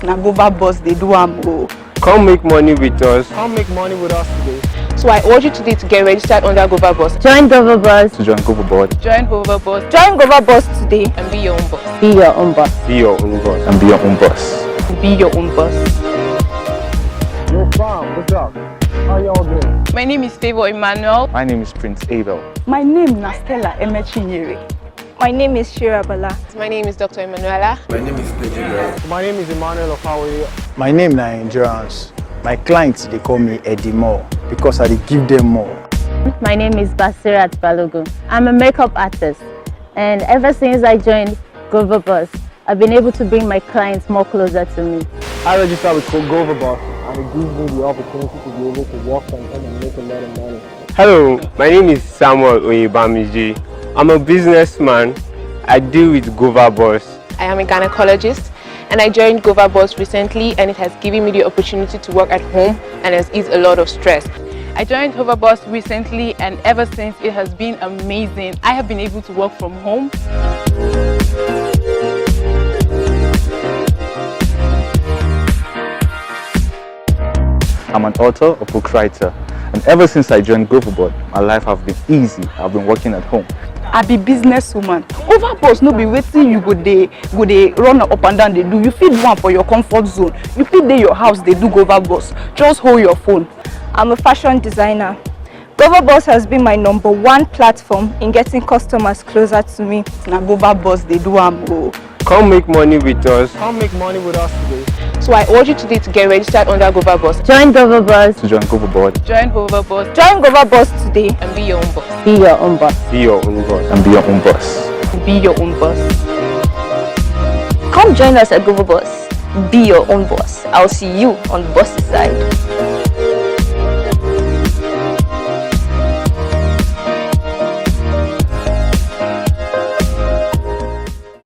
Now GOVABOSS they do am. Come make money with us. Come make money with us today. So I urge you today to get registered under GovaBoss. Join GovaBoss. To join GovaBoss. Join GovaBoss. Join GovaBoss today And be your own boss. Be your own boss. Be your own boss. And be your own boss. Be your own boss. Yo, fam, what's up? How y'all doing? My name is Favor Emmanuel. My name is Prince Abel. My name is Stella Emechinyere. My name is Shira Bala. My name is Dr. Emanuela. My name is Pedro. My name is Emmanuel Okawaye. My name is Endurance. My clients, they call me Eddie More because I give them more. My name is Basirat Balogun. I'm a makeup artist, and ever since I joined GovaBoss, I've been able to bring my clients more closer to me. I registered with GovaBoss, and it gives me the opportunity to be able to work from home and make a lot of money. Hello, my name is Samuel Oyebamiji. I'm a businessman. I deal with GOVABOSS. I am a gynecologist and I joined GovaBoss recently, and it has given me the opportunity to work at home and has eased a lot of stress. I joined GovaBoss recently, and ever since it has been amazing. I have been able to work from home. I'm an author, a book writer, and ever since I joined GovaBoss, my life has been easy. I've been working at home. I be businesswoman. GoVaBoss no be waiting you go dey run up and down they do. You fit one for your comfort zone. You fit dey your house they do GoVaBoss. Just hold your phone. I'm a fashion designer. GovaBoss has been my #1 platform in getting customers closer to me. Now GoVaBoss they do am. Come make money with us. Come make money with us today. So I urge you today to get registered under GovaBoss. Join GovaBoss. To join GovaBoss. Join GovaBoss. Join GovaBoss today And be your own boss. Be your own boss. Be your own boss. And be your own boss. Be your own boss. Come join us at GovaBoss. Be your own boss. I'll see you on the boss's side.